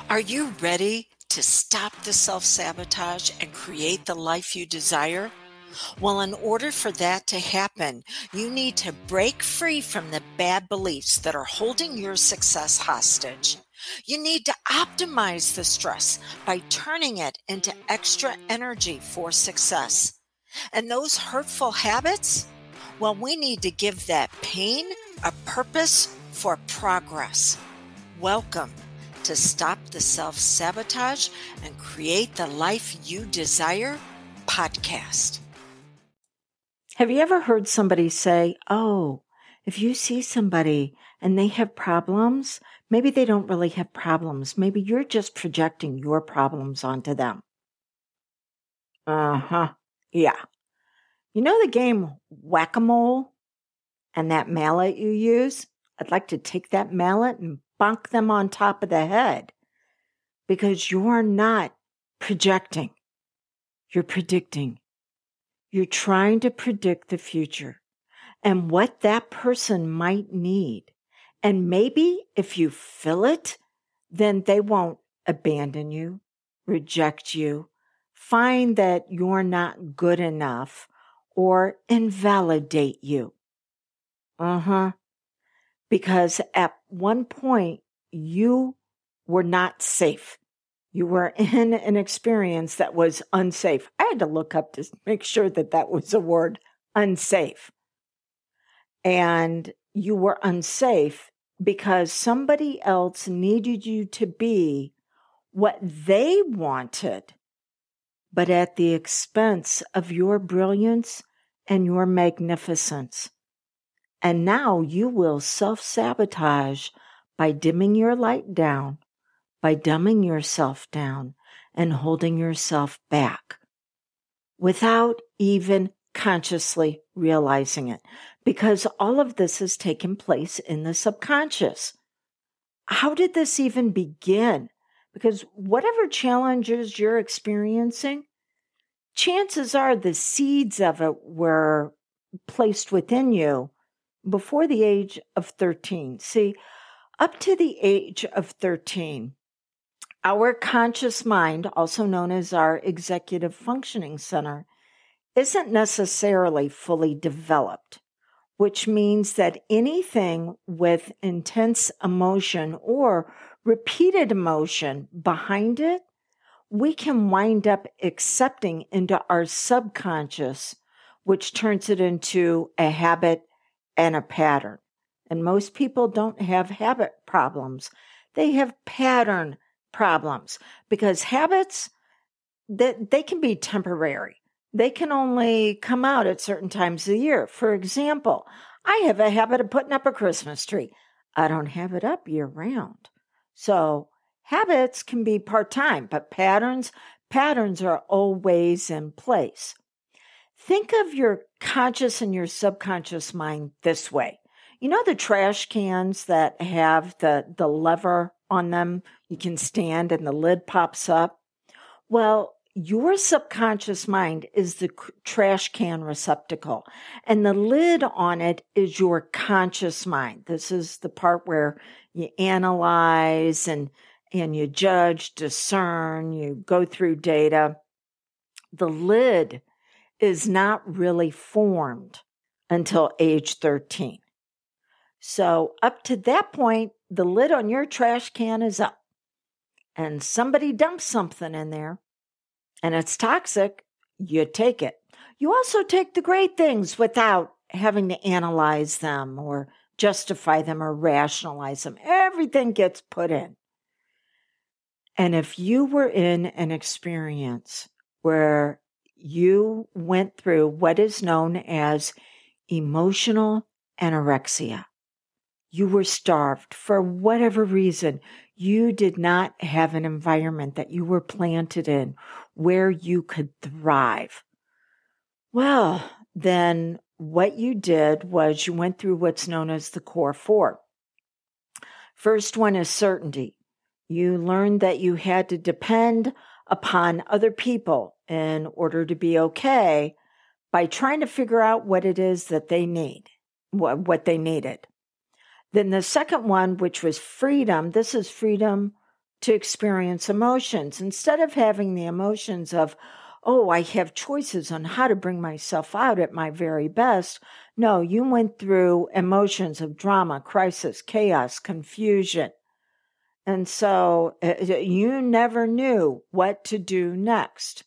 Are you ready to stop the self-sabotage and create the life you desire? Well, in order for that to happen, you need to break free from the bad beliefs that are holding your success hostage. You need to optimize the stress by turning it into extra energy for success. And those hurtful habits? Well, we need to give that pain a purpose for progress. Welcome to Stop the Self-Sabotage and Create the Life You Desire podcast. Have you ever heard somebody say, oh, if you see somebody and they have problems, maybe they don't really have problems. Maybe you're just projecting your problems onto them. Yeah. You know the game Whack-A-Mole and that mallet you use? I'd like to take that mallet and bonk them on top of the head because you're not projecting. You're predicting. You're trying to predict the future and what that person might need. And maybe if you fill it, then they won't abandon you, reject you, find that you're not good enough, or invalidate you. Because at one point, you were not safe. You were in an experience that was unsafe. I had to look up to make sure that that was a word, unsafe. And you were unsafe because somebody else needed you to be what they wanted, but at the expense of your brilliance and your magnificence. And now you will self-sabotage by dimming your light down, by dumbing yourself down and holding yourself back without even consciously realizing it, because all of this has taken place in the subconscious. How did this even begin? Because whatever challenges you're experiencing, chances are the seeds of it were placed within you before the age of 13. See, up to the age of 13, our conscious mind, also known as our executive functioning center, isn't necessarily fully developed, which means that anything with intense emotion or repeated emotion behind it, we can wind up accepting into our subconscious, which turns it into a habit and a pattern. And most people don't have habit problems. They have pattern problems because habits, that they can be temporary. They can only come out at certain times of the year. For example, I have a habit of putting up a Christmas tree. I don't have it up year round. So habits can be part-time, but patterns are always in place. Think of your conscious and your subconscious mind this way. You know the trash cans that have the lever on them you can stand and the lid pops up? Well, your subconscious mind is the trash can receptacle, and the lid on it is your conscious mind. This is the part where you analyze and you judge, discern, you go through data. The lid is not really formed until age 13. So up to that point, the lid on your trash can is up, and somebody dumps something in there, and it's toxic, you take it. You also take the great things without having to analyze them or justify them or rationalize them. Everything gets put in. And if you were in an experience where you went through what is known as emotional anorexia, you were starved for whatever reason, you did not have an environment that you were planted in where you could thrive. Well, then what you did was you went through what's known as the core four. First one is certainty. You learned that you had to depend upon other people in order to be okay by trying to figure out what it is that they need, what they needed. Then the second one, which was freedom, this is freedom to experience emotions. Instead of having the emotions of, oh, I have choices on how to bring myself out at my very best. No, you went through emotions of drama, crisis, chaos, confusion. And so you never knew what to do next.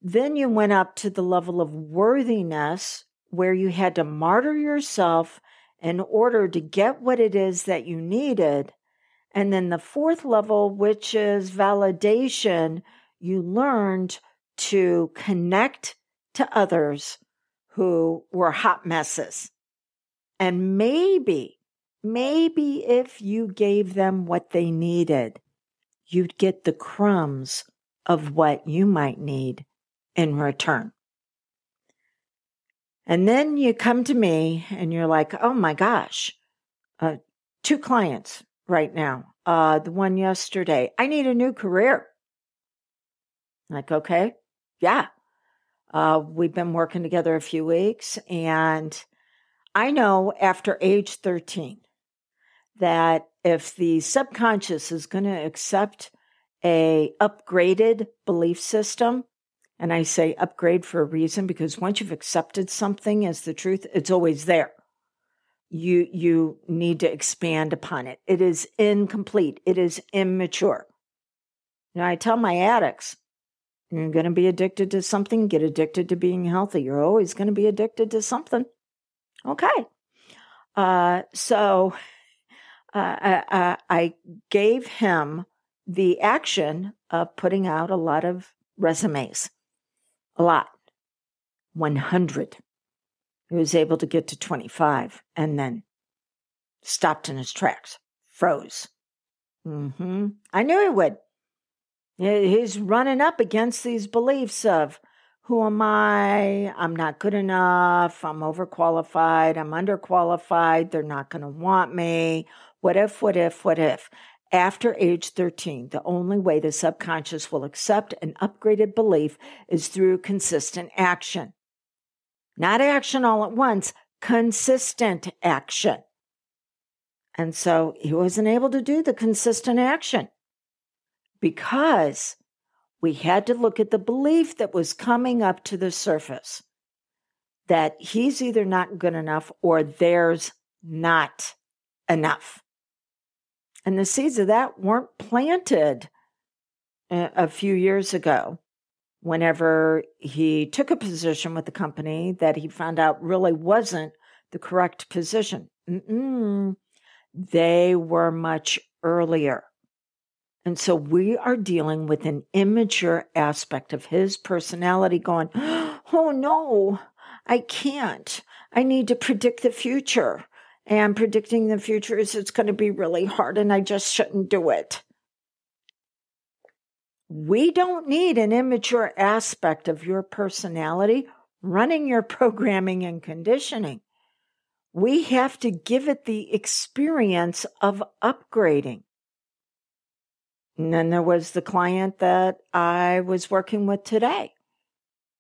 Then you went up to the level of worthiness where you had to martyr yourself in order to get what it is that you needed. And then the fourth level, which is validation, you learned to connect to others who were hot messes. And maybe if you gave them what they needed, you'd get the crumbs of what you might need in return. And then you come to me and you're like, oh my gosh, 2 clients right now. The one yesterday, I need a new career. Like, okay, yeah. We've been working together a few weeks, and I know after age 13 that if the subconscious is going to accept a upgraded belief system, and I say upgrade for a reason, because once you've accepted something as the truth, it's always there. You need to expand upon it. It is incomplete. It is immature. Now, I tell my addicts, you're going to be addicted to something, get addicted to being healthy. You're always going to be addicted to something. Okay. So I gave him the action of putting out a lot of resumes. A lot. 100. He was able to get to 25 and then stopped in his tracks, froze. I knew he would. He's running up against these beliefs of, who am I? I'm not good enough. I'm overqualified. I'm underqualified. They're not going to want me. What if? After age 13, the only way the subconscious will accept an upgraded belief is through consistent action. Not action all at once, consistent action. And so he wasn't able to do the consistent action because we had to look at the belief that was coming up to the surface, that he's either not good enough or there's not enough. And the seeds of that weren't planted a few years ago, whenever he took a position with the company that he found out really wasn't the correct position. They were much earlier. And so we are dealing with an immature aspect of his personality going, oh no, I can't. I need to predict the future. And predicting the future is it's going to be really hard and I just shouldn't do it. We don't need an immature aspect of your personality running your programming and conditioning. We have to give it the experience of upgrading. And then there was the client that I was working with today,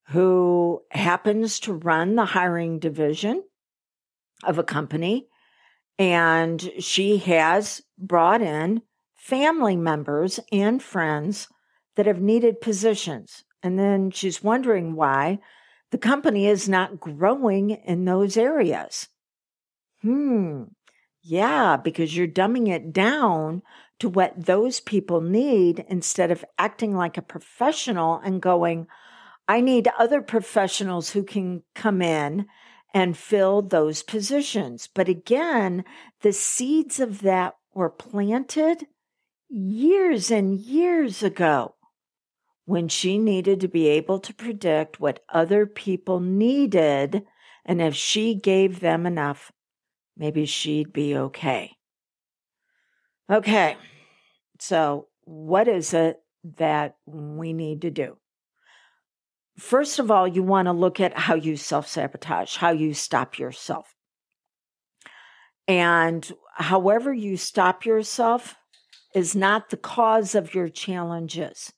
who happens to run the hiring division of a company. And she has brought in family members and friends that have needed positions. And then she's wondering why the company is not growing in those areas. Yeah, because you're dumbing it down to what those people need instead of acting like a professional and going, I need other professionals who can come in and fill those positions. But again, the seeds of that were planted years and years ago when she needed to be able to predict what other people needed. And if she gave them enough, maybe she'd be okay. Okay, so what is it that we need to do? First of all, you want to look at how you self-sabotage, how you stop yourself. And however you stop yourself is not the cause of your challenges.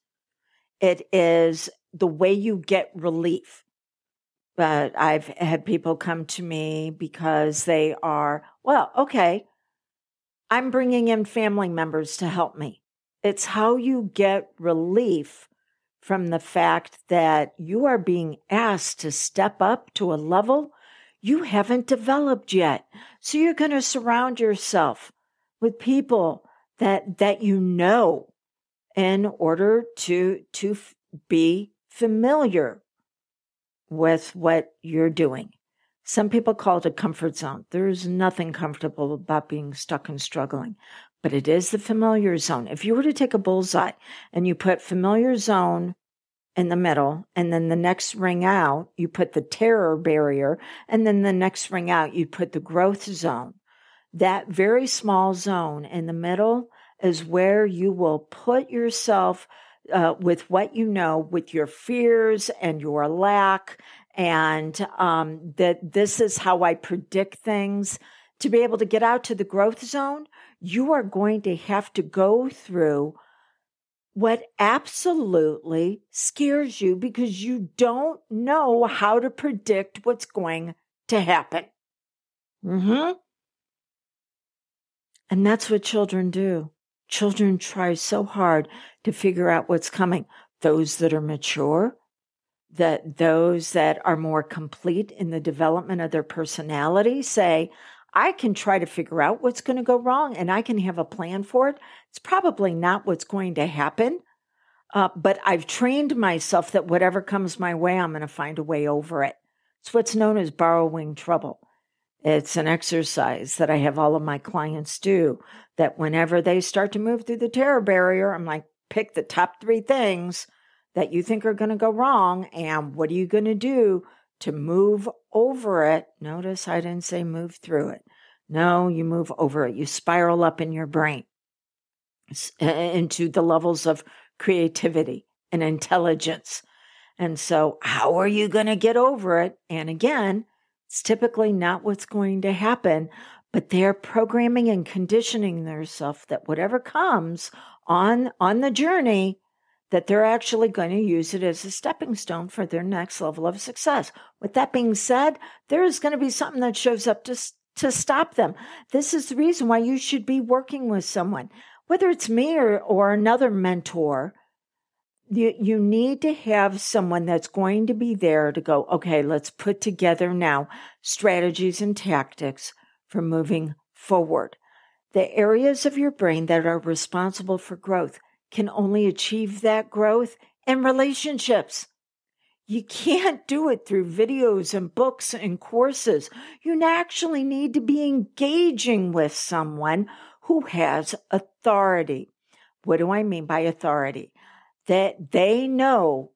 It is the way you get relief. But I've had people come to me because they are, well, okay, I'm bringing in family members to help me. It's how you get relief from the fact that you are being asked to step up to a level you haven't developed yet. So you're going to surround yourself with people that you know in order to be familiar with what you're doing. Some people call it a comfort zone. There's nothing comfortable about being stuck and struggling, but it is the familiar zone. If you were to take a bullseye and you put familiar zone in the middle, and then the next ring out, you put the terror barrier, and then the next ring out, you put the growth zone. That very small zone in the middle is where you will put yourself with what you know, with your fears and your lack, and that this is how I predict things. To be able to get out to the growth zone, you are going to have to go through what absolutely scares you because you don't know how to predict what's going to happen. And that's what children do. Children try so hard to figure out what's coming. Those that are mature, those that are more complete in the development of their personality say, I can try to figure out what's going to go wrong and I can have a plan for it. It's probably not what's going to happen, but I've trained myself that whatever comes my way, I'm going to find a way over it. It's what's known as borrowing trouble. It's an exercise that I have all of my clients do, that whenever they start to move through the terror barrier, I'm like, pick the top 3 things that you think are going to go wrong, and what are you going to do to move over it? Notice I didn't say move through it. No, you move over it. You spiral up in your brain into the levels of creativity and intelligence. And so how are you going to get over it? And again, it's typically not what's going to happen, but they're programming and conditioning themselves that whatever comes on the journey, that they're actually going to use it as a stepping stone for their next level of success. With that being said, there is going to be something that shows up to stop them. This is the reason why you should be working with someone, whether it's me or another mentor. You need to have someone that's going to be there to go, okay, let's put together now strategies and tactics for moving forward. The areas of your brain that are responsible for growth can only achieve that growth in relationships. You can't do it through videos and books and courses. You actually need to be engaging with someone who has authority. What do I mean by authority? That they know,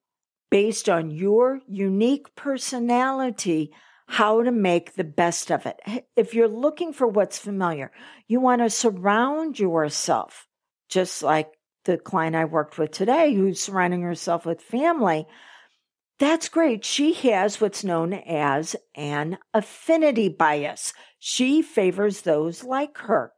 based on your unique personality, how to make the best of it. If you're looking for what's familiar, you want to surround yourself, just like the client I worked with today, who's surrounding herself with family. That's great. She has what's known as an affinity bias. She favors those like her.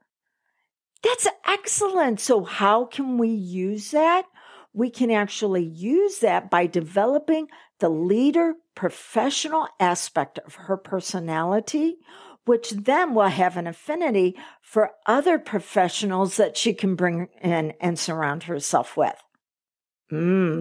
That's excellent. So how can we use that? We can actually use that by developing the leader professional aspect of her personality, which then will have an affinity for other professionals that she can bring in and surround herself with.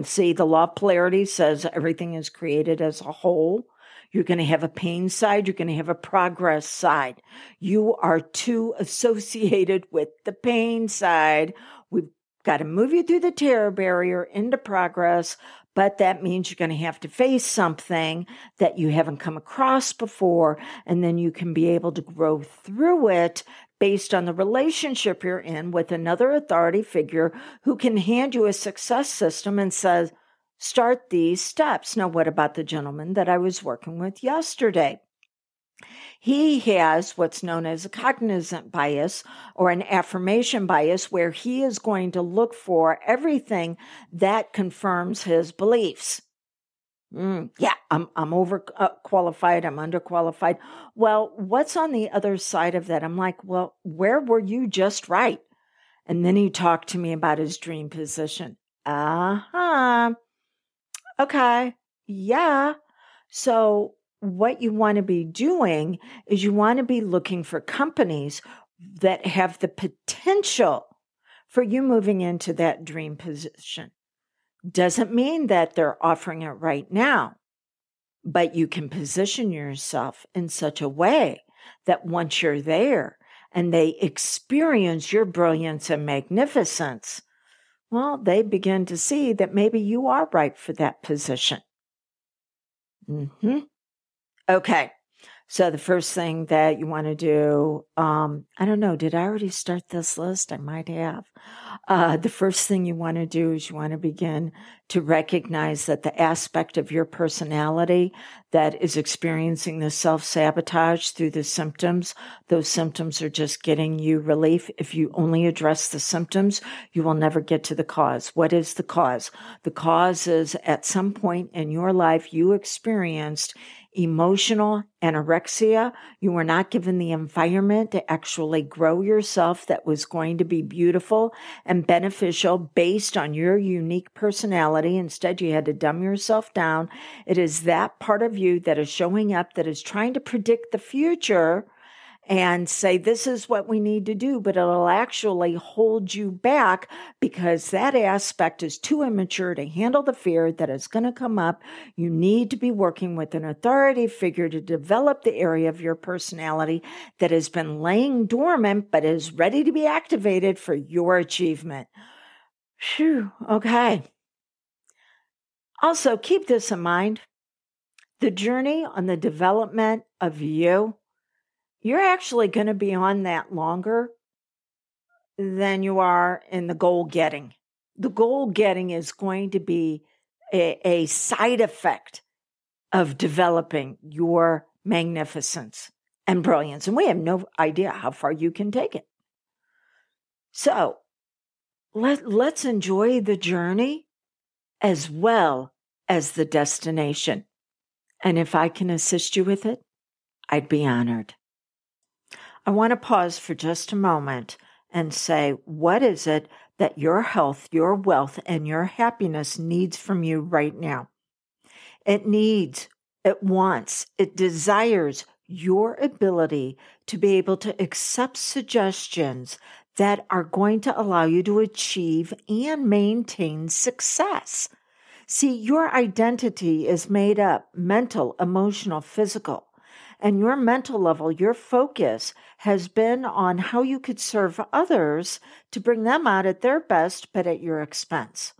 See, the law of polarity says everything is created as a whole. You're going to have a pain side. You're going to have a progress side. You are too associated with the pain side. We've got to move you through the terror barrier into progress, but that means you're going to have to face something that you haven't come across before, and then you can be able to grow through it based on the relationship you're in with another authority figure who can hand you a success system and says, start these steps. Now, what about the gentleman that I was working with yesterday? He has what's known as a cognizant bias or an affirmation bias, where he is going to look for everything that confirms his beliefs. Yeah, I'm overqualified. I'm underqualified. Well, what's on the other side of that? I'm like, well, where were you just right? And then he talked to me about his dream position. Okay. Yeah. So what you want to be doing is you want to be looking for companies that have the potential for you moving into that dream position. Doesn't mean that they're offering it right now, but you can position yourself in such a way that once you're there and they experience your brilliance and magnificence, well, they begin to see that maybe you are right for that position. Okay. So the first thing that you want to do, I don't know, did I already start this list? I might have. The first thing you want to do is you want to begin to recognize that the aspect of your personality that is experiencing the self-sabotage through the symptoms, those symptoms are just getting you relief. If you only address the symptoms, you will never get to the cause. What is the cause? The cause is at some point in your life, you experienced emotional anorexia. You were not given the environment to actually grow yourself that was going to be beautiful and beneficial based on your unique personality. Instead, you had to dumb yourself down. It is that part of you that is showing up that is trying to predict the future and say, this is what we need to do, but it'll actually hold you back because that aspect is too immature to handle the fear that is going to come up. You need to be working with an authority figure to develop the area of your personality that has been laying dormant, but is ready to be activated for your achievement. Phew, okay. Also, keep this in mind. The journey on the development of you're actually going to be on that longer than you are in the goal getting. The goal getting is going to be a side effect of developing your magnificence and brilliance. And we have no idea how far you can take it. So let's enjoy the journey as well as the destination. And if I can assist you with it, I'd be honored. I want to pause for just a moment and say, what is it that your health, your wealth, and your happiness needs from you right now? It needs, it wants, it desires your ability to be able to accept suggestions that are going to allow you to achieve and maintain success. See, your identity is made up mental, emotional, physical. And your mental level, your focus has been on how you could serve others to bring them out at their best, but at your expense.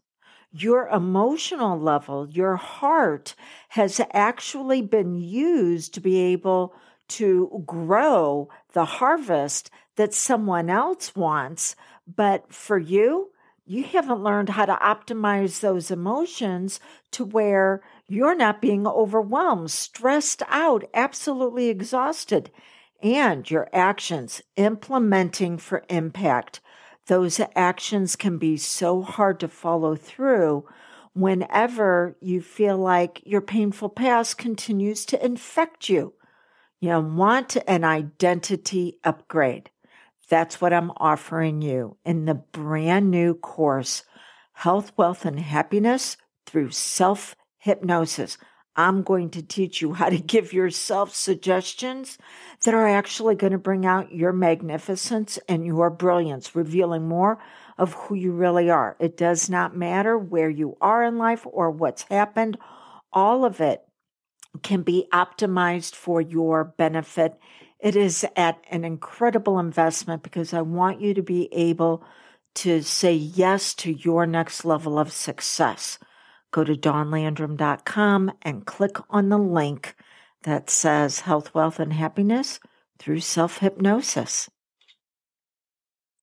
Your emotional level, your heart has actually been used to be able to grow the harvest that someone else wants. But for you, you haven't learned how to optimize those emotions to where you're not being overwhelmed, stressed out, absolutely exhausted, and your actions implementing for impact. Those actions can be so hard to follow through whenever you feel like your painful past continues to infect you. You want an identity upgrade. That's what I'm offering you in the brand new course, Health, Wealth, and Happiness through Self-Hypnosis. I'm going to teach you how to give yourself suggestions that are actually going to bring out your magnificence and your brilliance, revealing more of who you really are. It does not matter where you are in life or what's happened. All of it can be optimized for your benefit. It is at an incredible investment because I want you to be able to say yes to your next level of success. Go to dawnlandrum.com and click on the link that says Health, Wealth, and Happiness through Self-Hypnosis.